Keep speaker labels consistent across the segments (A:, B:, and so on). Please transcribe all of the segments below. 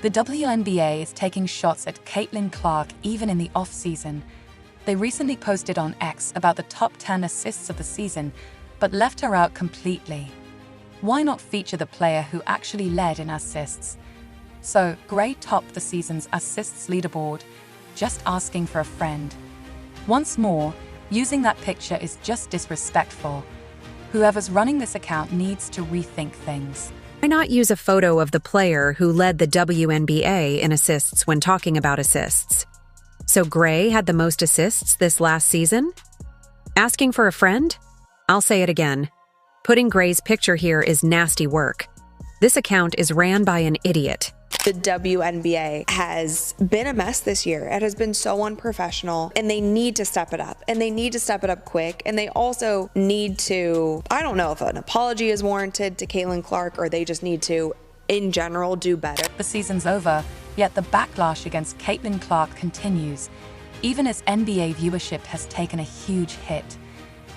A: The WNBA is taking shots at Caitlin Clark even in the off-season. They recently posted on X about the top 10 assists of the season, but left her out completely. Why not feature the player who actually led in assists? So, Gray topped the season's assists leaderboard, just asking for a friend. Once more, using that picture is just disrespectful. Whoever's running this account needs to rethink things.
B: Why not use a photo of the player who led the WNBA in assists when talking about assists? So Gray had the most assists this last season? Asking for a friend? I'll say it again. Putting Gray's picture here is nasty work. This account is ran by an idiot.
C: The WNBA has been a mess this year. It has been so unprofessional, and they need to step it up, and they need to step it up quick, and they also need to, I don't know if an apology is warranted to Caitlin Clark, or they just need to, in general, do better.
A: The season's over, yet the backlash against Caitlin Clark continues, even as NBA viewership has taken a huge hit.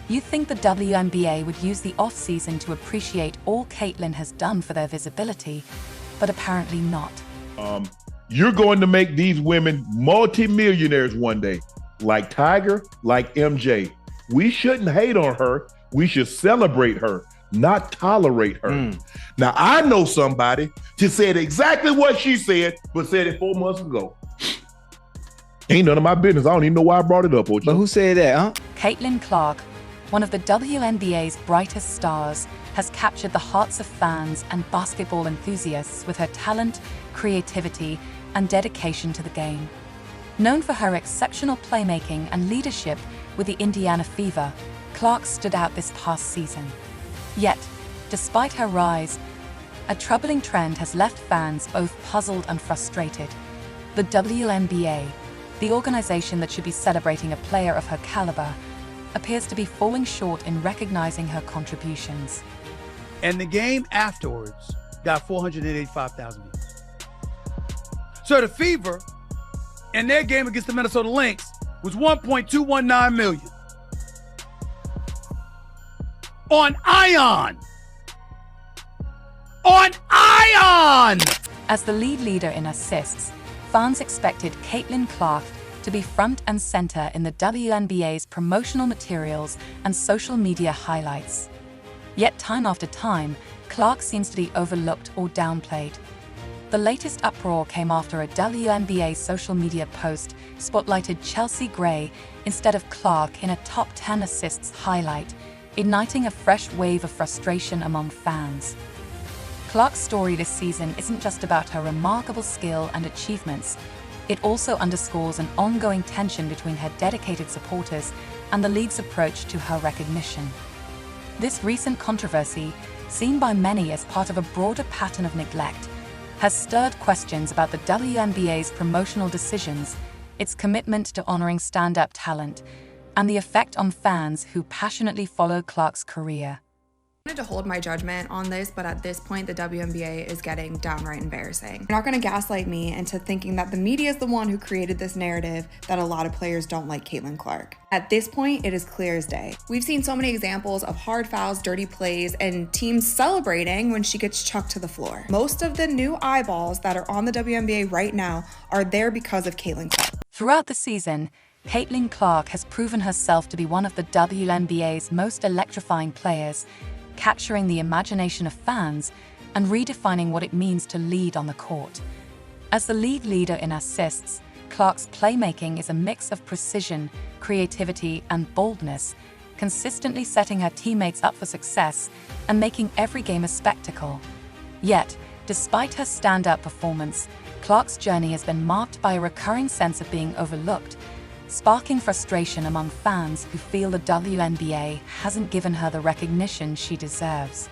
A: You'd think the WNBA would use the off-season to appreciate all Caitlin has done for their visibility, but apparently not.
D: You're going to make these women multimillionaires one day, like Tiger, like MJ. We shouldn't hate on her. We should celebrate her, not tolerate her. Now, I know somebody who said exactly what she said, but said it 4 months ago. Ain't none of my business. I don't even know why I brought it up, Ocho.
E: But who said that, huh?
A: Caitlin Clark, one of the WNBA's brightest stars, has captured the hearts of fans and basketball enthusiasts with her talent, creativity, and dedication to the game. Known for her exceptional playmaking and leadership with the Indiana Fever, Clark stood out this past season. Yet, despite her rise, a troubling trend has left fans both puzzled and frustrated. The WNBA, the organization that should be celebrating a player of her caliber, appears to be falling short in recognizing her contributions.
F: And the game afterwards got 485,000 views. So the Fever, in their game against the Minnesota Lynx, was 1.219 million. On Ion! On Ion!
A: As the leader in assists, fans expected Caitlin Clark to be front and center in the WNBA's promotional materials and social media highlights. Yet time after time, Clark seems to be overlooked or downplayed. The latest uproar came after a WNBA social media post spotlighted Chelsea Gray instead of Clark in a top 10 assists highlight, igniting a fresh wave of frustration among fans. Clark's story this season isn't just about her remarkable skill and achievements. It also underscores an ongoing tension between her dedicated supporters and the league's approach to her recognition. This recent controversy, seen by many as part of a broader pattern of neglect, has stirred questions about the WNBA's promotional decisions, its commitment to honoring stand-up talent, and the effect on fans who passionately follow Clark's career.
C: I wanted to hold my judgment on this, but at this point, the WNBA is getting downright embarrassing. You're not going to gaslight me into thinking that the media is the one who created this narrative that a lot of players don't like Caitlin Clark. At this point, it is clear as day. We've seen so many examples of hard fouls, dirty plays, and teams celebrating when she gets chucked to the floor. Most of the new eyeballs that are on the WNBA right now are there because of Caitlin Clark.
A: Throughout the season, Caitlin Clark has proven herself to be one of the WNBA's most electrifying players, capturing the imagination of fans and redefining what it means to lead on the court. As the leader in assists, Clark's playmaking is a mix of precision, creativity, and boldness, consistently setting her teammates up for success and making every game a spectacle. Yet, despite her stand-up performance, Clark's journey has been marked by a recurring sense of being overlooked, sparking frustration among fans who feel the WNBA hasn't given her the recognition she deserves.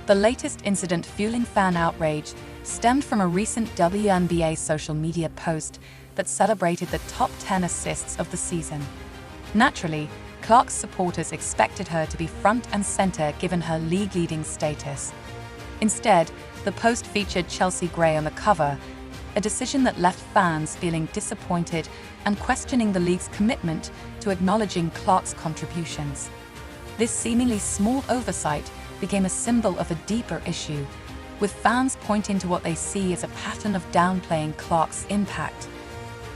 A: The latest incident fueling fan outrage stemmed from a recent WNBA social media post that celebrated the top 10 assists of the season. Naturally, Clark's supporters expected her to be front and center given her league-leading status. Instead, the post featured Chelsea Gray on the cover, a decision that left fans feeling disappointed and questioning the league's commitment to acknowledging Clark's contributions. This seemingly small oversight became a symbol of a deeper issue, with fans pointing to what they see as a pattern of downplaying Clark's impact.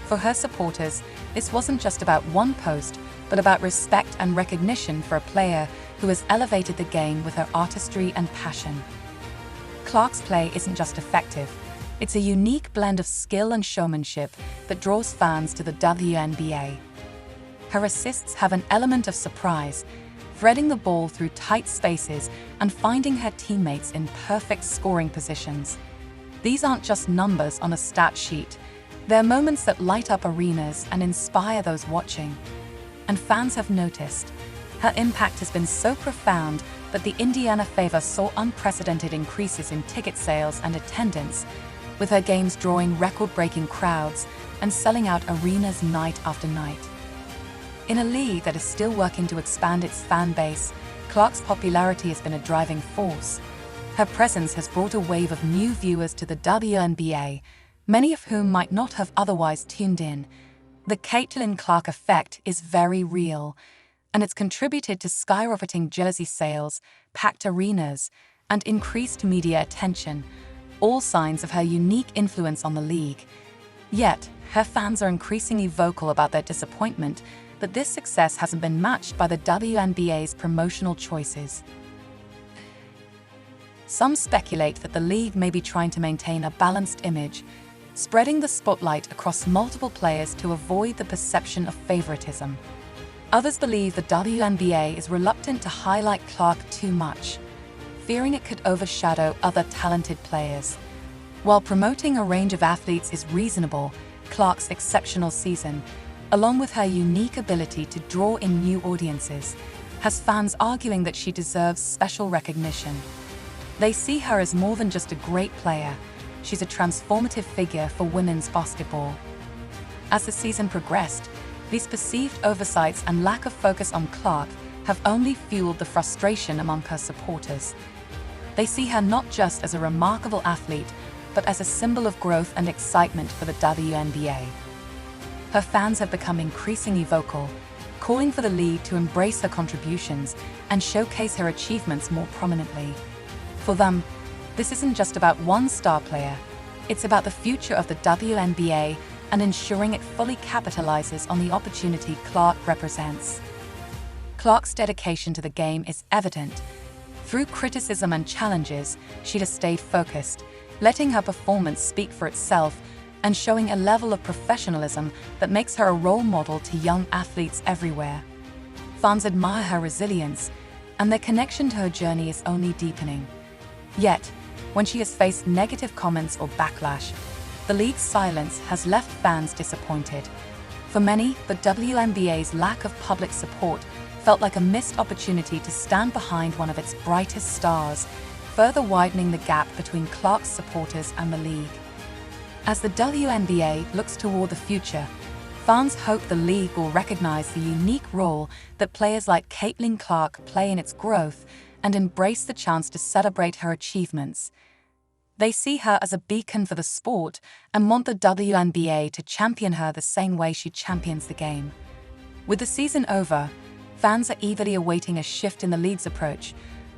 A: For her supporters, this wasn't just about one post, but about respect and recognition for a player who has elevated the game with her artistry and passion. Clark's play isn't just effective, it's a unique blend of skill and showmanship that draws fans to the WNBA. Her assists have an element of surprise, threading the ball through tight spaces and finding her teammates in perfect scoring positions. These aren't just numbers on a stat sheet, they're moments that light up arenas and inspire those watching. And fans have noticed. Her impact has been so profound that the Indiana Fever saw unprecedented increases in ticket sales and attendance, with her games drawing record-breaking crowds and selling out arenas night after night. In a league that is still working to expand its fan base, Clark's popularity has been a driving force. Her presence has brought a wave of new viewers to the WNBA, many of whom might not have otherwise tuned in. The Caitlin Clark effect is very real, and it's contributed to skyrocketing jersey sales, packed arenas, and increased media attention, all signs of her unique influence on the league. Yet, her fans are increasingly vocal about their disappointment that this success hasn't been matched by the WNBA's promotional choices. Some speculate that the league may be trying to maintain a balanced image, spreading the spotlight across multiple players to avoid the perception of favoritism. Others believe the WNBA is reluctant to highlight Clark too much, fearing it could overshadow other talented players. While promoting a range of athletes is reasonable, Clark's exceptional season, along with her unique ability to draw in new audiences, has fans arguing that she deserves special recognition. They see her as more than just a great player. She's a transformative figure for women's basketball. As the season progressed, these perceived oversights and lack of focus on Clark have only fueled the frustration among her supporters. They see her not just as a remarkable athlete, but as a symbol of growth and excitement for the WNBA. Her fans have become increasingly vocal, calling for the league to embrace her contributions and showcase her achievements more prominently. For them, this isn't just about one star player, it's about the future of the WNBA and ensuring it fully capitalizes on the opportunity Clark represents. Clark's dedication to the game is evident. Through criticism and challenges, she has stayed focused, letting her performance speak for itself and showing a level of professionalism that makes her a role model to young athletes everywhere. Fans admire her resilience, and their connection to her journey is only deepening. Yet, when she has faced negative comments or backlash, the league's silence has left fans disappointed. For many, the WNBA's lack of public support felt like a missed opportunity to stand behind one of its brightest stars, further widening the gap between Clark's supporters and the league. As the WNBA looks toward the future, fans hope the league will recognize the unique role that players like Caitlin Clark play in its growth and embrace the chance to celebrate her achievements. They see her as a beacon for the sport and want the WNBA to champion her the same way she champions the game. With the season over, fans are eagerly awaiting a shift in the league's approach,